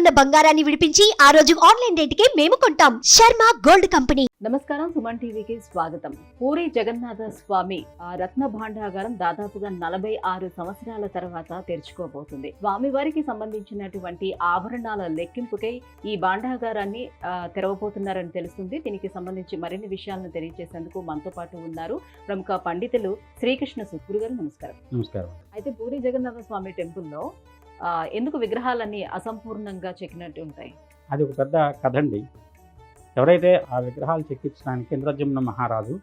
ఉన్న బంగారాన్ని విడిపించి ఆ రోజు ఆన్లైన్ రేటుకే మేము కొంటాం. Sharma gold company. నమస్కారం, సుమన్ టీవీకి స్వాగతం. పూరి జగన్నాథ స్వామి రత్న భాండాగారం దాదాపుగా 46 సంవత్సరాల తర్వాత తెరుచుకోబోతుంది. స్వామివారికి సంబంధించినటువంటి ఆభరణాల లెక్కింపుకై ఈ భాండాగారాన్ని తెరవబోతున్నారని తెలుస్తుంది. దీనికి సంబంధించి మరిన్ని విషయాలను తెలియజేసేందుకు మనతో పాటు ఉన్నారు ప్రముఖ పండితులు శ్రీకృష్ణ సుబ్బురు గారు. నమస్కారం. నమస్కారం. అయితే పూరి జగన్నాథ స్వామి టెంపుల్లో ఎందుకు విగ్రహాలన్నీ అసంపూర్ణంగా చెక్కినట్టు ఉంటాయి? అది ఒక పెద్ద కథ అండి. ఎవరైతే ఆ విగ్రహాలు చెక్కించడానికి ఇంద్రజమున మహారాజు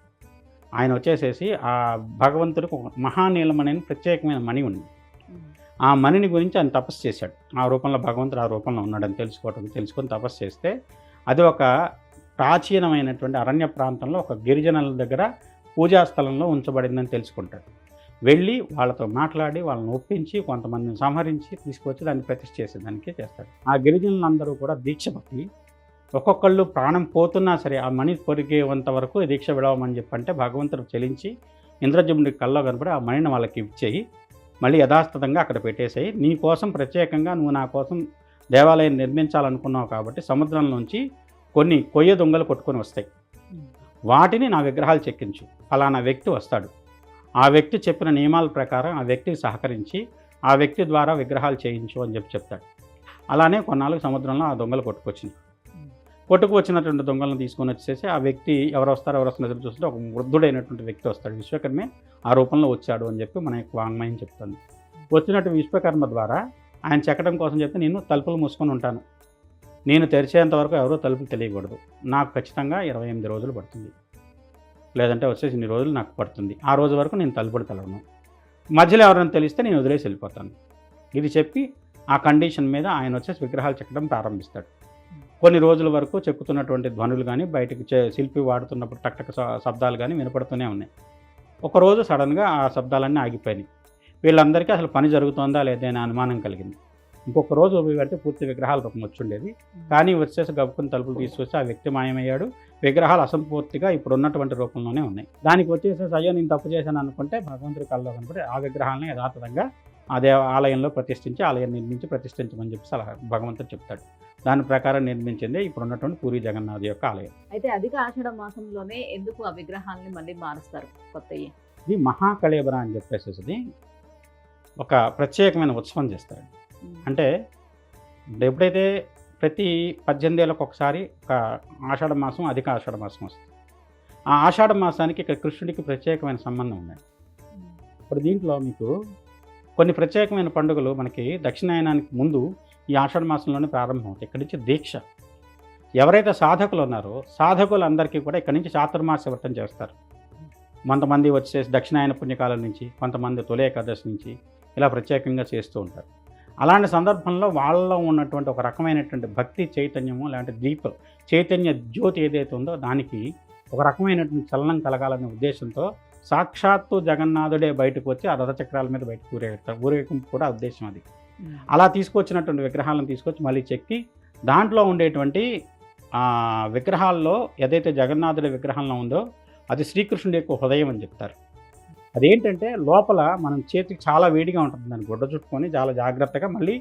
ఆయన వచ్చేసేసి ఆ భగవంతుడికి ఒక మహానీలం అనే ప్రత్యేకమైన మణి ఉంది. ఆ మణిని గురించి ఆయన తపస్సు చేశాడు. ఆ రూపంలో భగవంతుడు ఆ రూపంలో ఉన్నాడని తెలుసుకొని తపస్సు చేస్తే అది ఒక ప్రాచీనమైనటువంటి అరణ్య ప్రాంతంలో ఒక గిరిజనుల దగ్గర పూజాస్థలంలో ఉంచబడిందని తెలుసుకుంటాడు. వెళ్ళి వాళ్ళతో మాట్లాడి వాళ్ళని ఒప్పించి కొంతమందిని సంహరించి తీసుకొచ్చి దాన్ని ప్రతిష్ఠ చేసేదానికి చేస్తాడు. ఆ గిరిజనులందరూ కూడా దీక్ష పట్టి ఒక్కొక్కళ్ళు ప్రాణం పోతున్నా సరే ఆ మణి పొరిగేంత వరకు దీక్ష విడవమని చెప్పంటే భగవంతుడు చెలించి ఇంద్రజముడి కల్లో కనపడి ఆ మణిని వాళ్ళకి ఇచ్చేయి, మళ్ళీ యథాస్థితంగా అక్కడ పెట్టేసేయి, నీ కోసం ప్రత్యేకంగా నువ్వు నా కోసం దేవాలయం నిర్మించాలనుకున్నావు కాబట్టి సముద్రంలోంచి కొన్ని కొయ్య దొంగలు కొట్టుకొని వస్తాయి, వాటిని నా విగ్రహాలు చెక్కించు, ఫలానా వ్యక్తి వస్తాడు, ఆ వ్యక్తి చెప్పిన నియమాల ప్రకారం ఆ వ్యక్తికి సహకరించి ఆ వ్యక్తి ద్వారా విగ్రహాలు చేయించు అని చెప్తాడు. అలానే కొన్నాళ్ళకి సముద్రంలో ఆ దొంగలు కొట్టుకువచ్చినటువంటి దొంగలను తీసుకొని వచ్చేసి ఆ వ్యక్తి ఎవరు వస్తారో ఎదురు చూస్తుంటే ఒక వృద్ధుడైనటువంటి వ్యక్తి వస్తాడు. విశ్వకర్మే ఆ రూపంలో వచ్చాడు అని చెప్పి మన యొక్క వాంగ్మయం చెప్తుంది. వచ్చినట్టు విశ్వకర్మ ద్వారా ఆయన చెక్కడం కోసం చెప్తే నేను తలుపులు మూసుకొని ఉంటాను, నేను తెరిచేంత వరకు ఎవరో తలుపులు తెలియకూడదు, నాకు ఖచ్చితంగా 28 రోజులు పడుతుంది, లేదంటే వచ్చేసి ఇన్ని రోజులు నాకు పడుతుంది, ఆ రోజు వరకు నేను తలుపుడు తెలవను, మధ్యలో ఎవరైనా తెలిస్తే నేను వదిలేసి వెళ్ళిపోతాను. ఇది చెప్పి ఆ కండిషన్ మీద ఆయన వచ్చేసి విగ్రహాలు చెక్కడం ప్రారంభిస్తాడు. కొన్ని రోజుల వరకు చెక్కుతున్నటువంటి ధ్వనులు కానీ బయటకు శిల్పి వాడుతున్నప్పుడు టక్టక శబ్దాలు కానీ వినపడుతూనే ఉన్నాయి. ఒకరోజు సడన్గా ఆ శబ్దాలన్నీ ఆగిపోయినాయి. వీళ్ళందరికీ అసలు పని జరుగుతుందా లేదనే అనుమానం కలిగింది. ఇంకొక రోజు పెడితే పూర్తి విగ్రహాల రూపం వచ్చుండేది, కానీ వచ్చేసి గబుకుని తలుపులు తీసుకొచ్చి ఆ వ్యక్తి మాయమయ్యాడు. విగ్రహాలు అసంపూర్తిగా ఇప్పుడు ఉన్నటువంటి రూపంలోనే ఉన్నాయి. దానికి వచ్చేసేసి అయ్యో నేను తప్పు చేశాను అనుకుంటే భగవంతుడి కల్లో కనపడి ఆ విగ్రహాలను యథాతథంగా అదే ఆలయంలో ప్రతిష్ఠించి ఆలయం నిర్మించి ప్రతిష్ఠించమని చెప్పి అలా భగవంతుడు చెప్తాడు. దాని ప్రకారం నిర్మించిందే ఇప్పుడు ఉన్నటువంటి పూరి జగన్నాథ్ యొక్క ఆలయం. అయితే అధిక ఆషాఢ మాసంలోనే ఎందుకు ఆ విగ్రహాలని మళ్ళీ మారుస్తారు కొత్తవి? ఇది మహాకళేబర అని చెప్పేసి ఒక ప్రత్యేకమైన ఉత్సవం చేస్తారు. అంటే ఎప్పుడైతే ప్రతి 18 ఏళ్ళకు ఒకసారి ఒక ఆషాఢ మాసం, అధిక ఆషాఢ మాసం వస్తుంది. ఆ ఆషాఢ మాసానికి ఇక్కడ కృష్ణుడికి ప్రత్యేకమైన సంబంధం ఉన్నాయి. ఇప్పుడు దీంట్లో మీకు కొన్ని ప్రత్యేకమైన పండుగలు మనకి దక్షిణాయనానికి ముందు ఈ ఆషాఢ మాసంలోనే ప్రారంభమవుతాయి. ఇక్కడి నుంచి దీక్ష ఎవరైతే సాధకులు ఉన్నారో సాధకులందరికీ కూడా ఇక్కడి నుంచి చాతుర్మాస వ్రతం చేస్తారు. కొంతమంది వచ్చేసి దక్షిణాయన పుణ్యకాలం నుంచి, కొంతమంది తొలి ఏకాదశి నుంచి ఇలా ప్రత్యేకంగా చేస్తూ ఉంటారు. అలాంటి సందర్భంలో వాళ్ళలో ఉన్నటువంటి ఒక రకమైనటువంటి భక్తి చైతన్యము లేదంటే చైతన్య జ్యోతి ఏదైతే ఉందో దానికి ఒక రకమైనటువంటి చలనం కలగాలనే ఉద్దేశంతో సాక్షాత్తు జగన్నాథుడే బయటకు వచ్చి ఆ రథచక్రాల మీద బయటకు ఊరేగింపు కూడా ఉద్దేశం అది. అలా తీసుకొచ్చినటువంటి విగ్రహాలను తీసుకొచ్చి మళ్ళీ చెక్కి దాంట్లో ఉండేటువంటి విగ్రహాల్లో ఏదైతే జగన్నాథుడి విగ్రహంలో ఉందో అది శ్రీకృష్ణుడి యొక్క హృదయం అని చెప్తారు. అదేంటంటే లోపల మనం చేతికి చాలా వేడిగా ఉంటుంది, దాన్ని గుడ్డ చుట్టుకొని చాలా జాగ్రత్తగా మళ్ళీ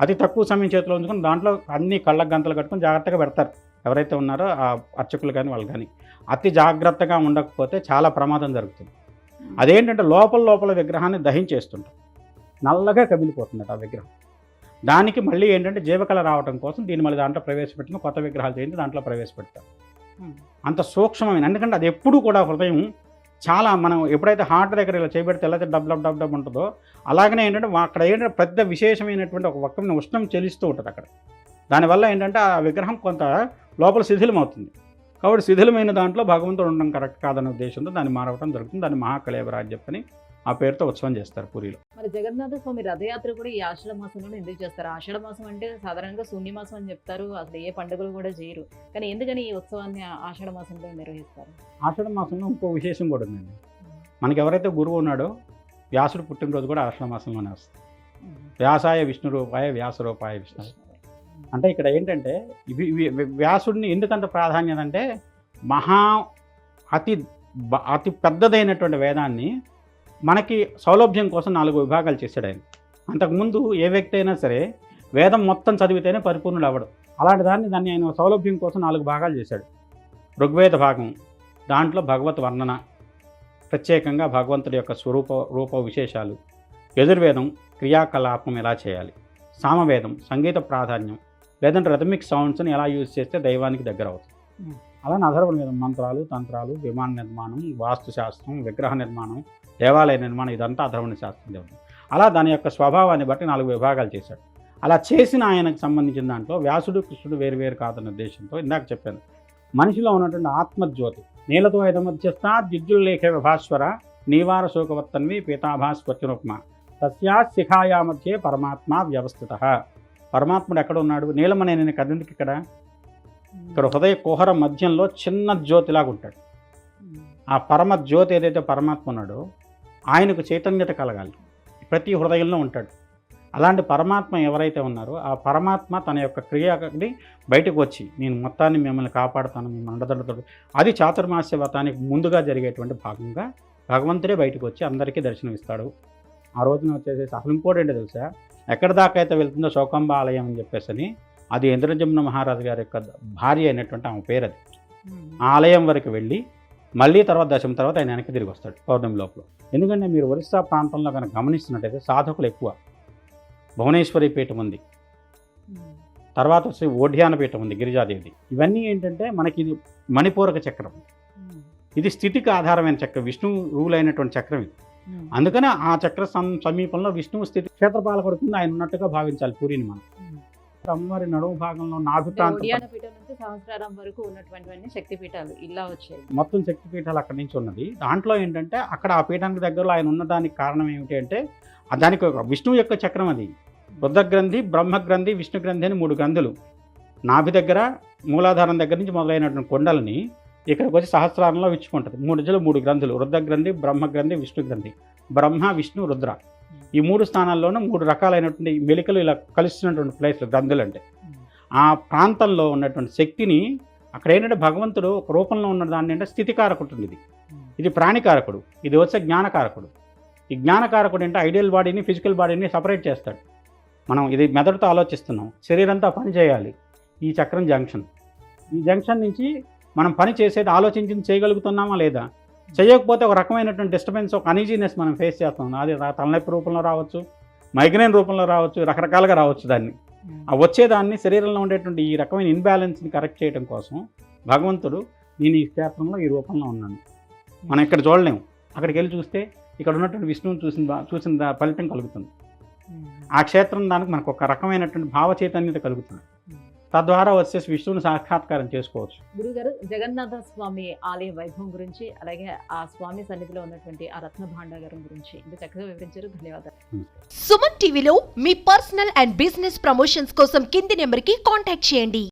అతి తక్కువ సమయం చేతిలో ఉంచుకొని దాంట్లో అన్ని కళ్ళకు గంతలు కట్టుకొని జాగ్రత్తగా పెడతారు ఎవరైతే ఉన్నారో ఆ అర్చకులు కానీ వాళ్ళు కానీ. అతి జాగ్రత్తగా ఉండకపోతే చాలా ప్రమాదం జరుగుతుంది. అదేంటంటే లోపల విగ్రహాన్ని దహించేస్తుంటారు, నల్లగా కమిలిపోతుంది ఆ విగ్రహం. దానికి మళ్ళీ ఏంటంటే జీవకళ రావడం కోసం దీన్ని మళ్ళీ దాంట్లో ప్రవేశపెట్టుకుని కొత్త విగ్రహాలు చేయించి దాంట్లో ప్రవేశపెడతారు. అంత సూక్ష్మమైన, ఎందుకంటే అది ఎప్పుడూ కూడా హృదయం చాలా మనం ఎప్పుడైతే హార్ట్ దగ్గర ఇలా చేయబెడితే ఎలా డబ్ ఉంటుందో అలాగనే ఏంటంటే అక్కడ ఏంటంటే పెద్ద విశేషమైనటువంటి ఒక వక్రమైన ఉష్ణం చెలిస్తూ ఉంటుంది అక్కడ. దానివల్ల ఏంటంటే ఆ విగ్రహం కొంత లోపల శిథిలం అవుతుంది. కాబట్టి శిథిలమైన దాంట్లో భగవంతుడు ఉండడం కరెక్ట్ కాదనే ఉద్దేశంతో దాన్ని మారవడం జరుగుతుంది. దాన్ని మహాకళేబర అని చెప్పని ఆ పేరుతో ఉత్సవం చేస్తారు పూరిలో. మరి జగన్నాథ స్వామి రథయాత్ర కూడా ఈ ఆషాఢ మాసంలోనే ఎందుకు చేస్తారు? ఆషాఢ మాసం అంటే సాధారణంగా శూన్యమాసం అని చెప్తారు, అసలు ఏ పండుగలు కూడా చేయరు, కానీ ఎందుకని ఈ ఉత్సవాన్ని ఆషాఢ మాసంలో నిర్వహిస్తారు? ఆషాఢ మాసంలో ఇంకో విశేషం కూడా ఉందండి. మనకి ఎవరైతే గురువు ఉన్నాడో వ్యాసుడు పుట్టినరోజు కూడా ఆషాఢ మాసంలోనే వస్తుంది. వ్యాసాయ విష్ణు రూపాయ వ్యాస రూపాయ విష్ణు. అంటే ఇక్కడ ఏంటంటే వ్యాసుడిని ఎందుకంత ప్రాధాన్యత అంటే అతి పెద్దదైనటువంటి వేదాన్ని మనకి సౌలభ్యం కోసం 4 విభాగాలు చేశాడు ఆయన. అంతకుముందు ఏ వ్యక్తి అయినా సరే వేదం మొత్తం చదివితేనే పరిపూర్ణుడు అవ్వడు. అలాంటి దాన్ని ఆయన సౌలభ్యం కోసం 4 భాగాలు చేశాడు. ఋగ్వేద భాగం, దాంట్లో భగవత్ వర్ణన, ప్రత్యేకంగా భగవంతుడి యొక్క రూప విశేషాలు. యజుర్వేదం క్రియాకలాపం ఎలా చేయాలి. సామవేదం సంగీత ప్రాధాన్యం, లేదంటే రిథమిక్ సౌండ్స్ని ఎలా యూజ్ చేస్తే దైవానికి దగ్గర అవుతుంది. అలానే అధర్వణ వేదం మంత్రాలు, తంత్రాలు, విమాన నిర్మాణం, వాస్తుశాస్త్రం, విగ్రహ నిర్మాణం, దేవాలయ నిర్మాణం, ఇదంతా అధర్వణ శాస్త్రం చదువుతుంది. అలా దాని యొక్క స్వభావాన్ని బట్టి 4 విభాగాలు చేశాడు. అలా చేసిన ఆయనకు సంబంధించిన దాంట్లో వ్యాసుడు కృష్ణుడు వేరు కాదన్న ఉద్దేశంతో ఇందాక చెప్పాను, మనిషిలో ఉన్నటువంటి ఆత్మజ్యోతి నీలతో యథమధ్యస్థ జిజ్జుల్లేఖ విభాస్వర నీవార శోకవర్తన్వి పీతాభాస్వత్యునుప్మ తస్యా శిఖాయా మధ్యే పరమాత్మ వ్యవస్థిత. పరమాత్ముడు ఎక్కడ ఉన్నాడు? నీలమనే నేను కదందుకు ఇక్కడ హృదయ కుహర మధ్యంలో చిన్న జ్యోతిలాగా ఉంటాడు. ఆ పరమ జ్యోతి ఏదైతే పరమాత్మ ఉన్నాడో ఆయనకు చైతన్యత కలగాలి, ప్రతి హృదయంలో ఉంటాడు. అలాంటి పరమాత్మ ఎవరైతే ఉన్నారో ఆ పరమాత్మ తన యొక్క క్రియని బయటకు వచ్చి నేను మొత్తాన్ని మిమ్మల్ని కాపాడుతాను, మిమ్మల్ని అండదండతాడు. అది చాతుర్మాస్య వ్రతానికి ముందుగా జరిగేటువంటి భాగంగా భగవంతుడే బయటకు వచ్చి అందరికీ దర్శనం ఇస్తాడు. ఆ రోజున వచ్చేసేసి అసలు ఇంకోటి ఏంటో తెలుసా, ఎక్కడి దాకా అయితే వెళ్తుందో శోకంబ ఆలయం అని చెప్పేసి, అది ఇంద్రజమున మహారాజు గారి యొక్క భార్య అయినటువంటి ఆమె పేరు అది. ఆ ఆలయం వరకు వెళ్ళి మళ్ళీ తర్వాత దశమి తర్వాత ఆయన వెనక్కి తిరిగి వస్తాడు పౌర్ణమి లోపల. ఎందుకంటే మీరు ఒరిస్సా ప్రాంతంలో కనుక గమనిస్తున్నట్టయితే సాధకులు ఎక్కువ. భువనేశ్వరి పీఠం ఉంది, తర్వాత వచ్చి ఓఢ్యాన పీఠం ఉంది, గిరిజాదేవి. ఇవన్నీ ఏంటంటే మనకి ఇది మణిపూరక చక్రం, ఇది స్థితికి ఆధారమైన చక్రం, విష్ణువు రూల్ అయినటువంటి చక్రం ఇది. అందుకనే ఆ చక్ర సమీపంలో విష్ణువు స్థితి క్షేత్రపాలకుడు కింద ఆయన ఉన్నట్టుగా భావించాలి పూరిని మనం. అమ్మవారి నడుము భాగంలో నాభి ప్రాంతం సహస్రారం వరకు ఉన్నటువంటి శక్తిపీఠాలు ఇలా వచ్చాయి. మొత్తం శక్తిపీఠాలు అక్కడి నుంచి ఉన్నది. దాంట్లో ఏంటంటే అక్కడ ఆ పీఠానికి దగ్గరలో ఆయన ఉన్నదానికి కారణం ఏమిటి అంటే దానికి ఒక విష్ణువు యొక్క చక్రం అది. రుద్రగ్రంథి, బ్రహ్మగ్రంథి, విష్ణు గ్రంథి అని 3 గ్రంథులు నాభి దగ్గర మూలాధారం దగ్గర నుంచి మొదలైనటువంటి కొండలని ఇక్కడికి వచ్చి సహస్రారంలో విచ్చుకుంటుంది. 3 గ్రంథులు, రుద్రగ్రంథి, బ్రహ్మగ్రంథి, విష్ణు గ్రంథి. బ్రహ్మ, విష్ణు, రుద్ర ఈ 3 స్థానాల్లోనూ 3 రకాలైనటువంటి మెలికలు ఇలా కలుస్తున్నటువంటి ప్లేస్లు గ్రంథులు అంటే. ఆ ప్రాంతంలో ఉన్నటువంటి శక్తిని అక్కడ ఏంటంటే భగవంతుడు ఒక రూపంలో ఉన్న దాన్ని అంటే స్థితికారకుడు. ఇది ప్రాణికారకుడు, ఇది వచ్చే జ్ఞానకారకుడు. ఈ జ్ఞానకారకుడు అంటే ఐడియల్ బాడీని, ఫిజికల్ బాడీని సపరేట్ చేస్తాడు. మనం ఇది మెదడుతో ఆలోచిస్తున్నాం, శరీరంతో పని చేయాలి. ఈ చక్రం జంక్షన్, ఈ జంక్షన్ నుంచి మనం పని చేసేది ఆలోచించింది చేయగలుగుతున్నామా లేదా, చేయకపోతే ఒక రకమైనటువంటి డిస్టర్బెన్స్, ఒక అనీజీనెస్ మనం ఫేస్ చేస్తాం. అది తలనొప్పి రూపంలో రావచ్చు, మైగ్రేన్ రూపంలో రావచ్చు, రకరకాలుగా రావచ్చు. దాన్ని ఆ వచ్చేదాన్ని శరీరంలో ఉండేటువంటి ఈ రకమైన ఇన్బ్యాలెన్స్ని కరెక్ట్ చేయడం కోసం భగవంతుడు నేను ఈ క్షేత్రంలో ఈ రూపంలో ఉన్నాను. మనం ఇక్కడ చూడలేము, అక్కడికి వెళ్ళి చూస్తే ఇక్కడ ఉన్నటువంటి విష్ణువుని చూసిన ఫలితం కలుగుతుంది. ఆ క్షేత్రం దానికి మనకు ఒక రకమైనటువంటి భావ చైతన్యత కలుగుతుంది. తద్వారా వచ్చేసి విష్ణువుని సాక్షాత్కారం చేసుకోవచ్చు. గురుగారు, జగన్నాథ స్వామి ఆలయ వైభవం గురించి, అలాగే ఆ స్వామి సన్నిధిలో ఉన్నటువంటి ఆ రత్న భాండాగారం గురించి ఇంత చక్కగా వివరించారు. ధన్యవాదాలు. సుమన్ టీవీలో మీ పర్సనల్ అండ్ బిజినెస్ ప్రమోషన్స్ కోసం కింది నెంబర్కి కాంటాక్ట్ చేయండి.